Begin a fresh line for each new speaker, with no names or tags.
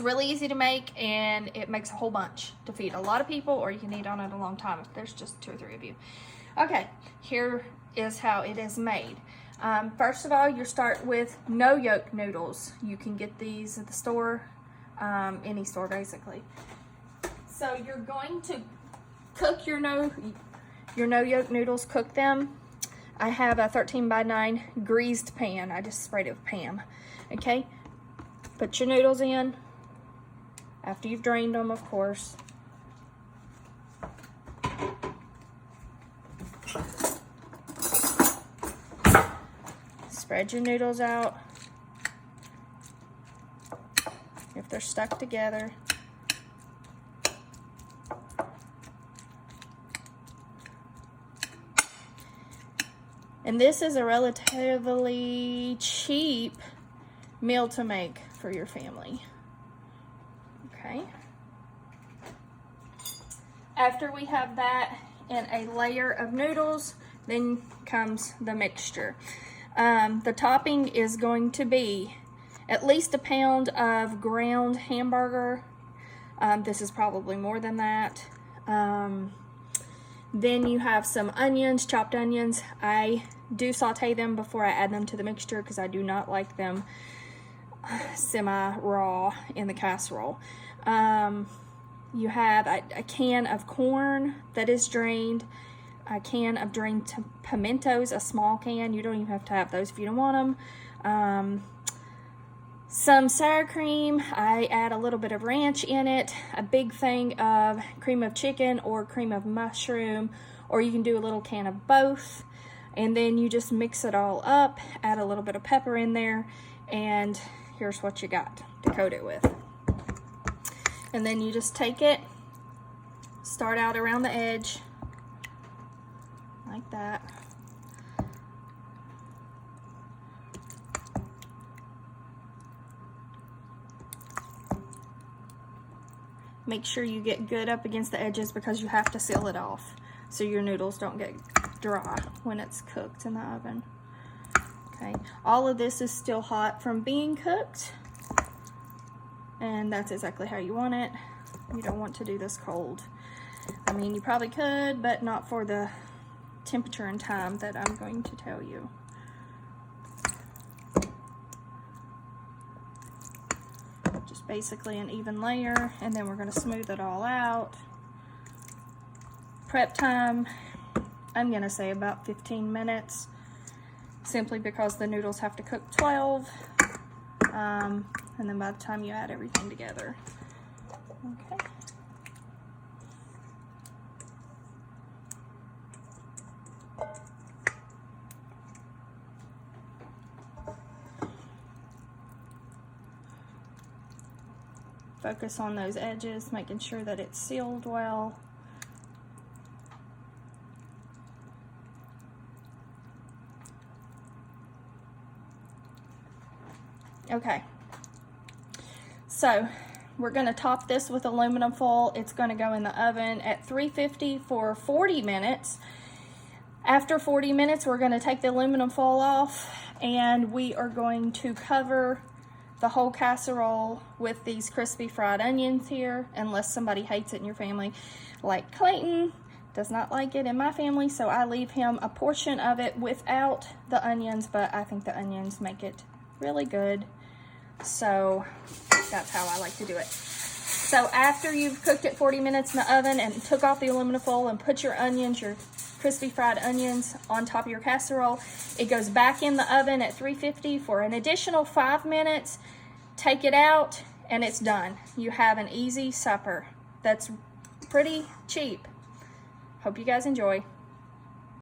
Really easy to make, and it makes a whole bunch to feed a lot of people, or you can eat on it a long time if there's just 2 or 3 of you. Okay, here is how it is made. First of all, you start with No Yoke noodles. You can get these at the store, any store basically. So you're going to cook your No Yoke noodles, cook them. I have a 13x9 greased pan. I just sprayed it with Pam. Okay, put your noodles in, after you've drained them, of course. Spread your noodles out. If they're stuck together. And this is a relatively cheap meal to make for your family. Okay. After we have that in a layer of noodles, then comes the mixture. The topping is going to be at least a pound of ground hamburger. This is probably more than that. Then you have some onions, chopped onions. I do saute them before I add them to the mixture because I do not like them semi-raw in the casserole. You have a can of corn that is drained, a can of drained pimentos, a small can. You don't even have to have those if you don't want them. Some sour cream. I add a little bit of ranch in it, a big thing of cream of chicken or cream of mushroom, or you can do a little can of both. And then you just mix it all up, add a little bit of pepper in there, and here's what you got to coat it with. And then you just take it, start out around the edge, like that. Make sure you get good up against the edges because you have to seal it off so your noodles don't get dry when it's cooked in the oven. Okay, all of this is still hot from being cooked, and that's exactly how you want it. You don't want to do this cold. I mean, you probably could, but not for the temperature and time that I'm going to tell you. Just basically an even layer, and then we're going to smooth it all out. Prep time, I'm going to say about 15 minutes, simply because the noodles have to cook 12, and then by the time you add everything together. Okay. Focus on those edges, making sure that it's sealed well. Okay, so we're going to top this with aluminum foil. It's going to go in the oven at 350 for 40 minutes. After 40 minutes, we're going to take the aluminum foil off, and we are going to cover the whole casserole with these crispy fried onions here, unless somebody hates it in your family. Like Clayton does not like it in my family, so I leave him a portion of it without the onions, but I think the onions make it really good. So that's how I like to do it. So after you've cooked it 40 minutes in the oven and took off the aluminum foil and put your onions, your crispy fried onions on top of your casserole, it goes back in the oven at 350 for an additional 5 minutes. Take it out and it's done. You have an easy supper that's pretty cheap. Hope you guys enjoy.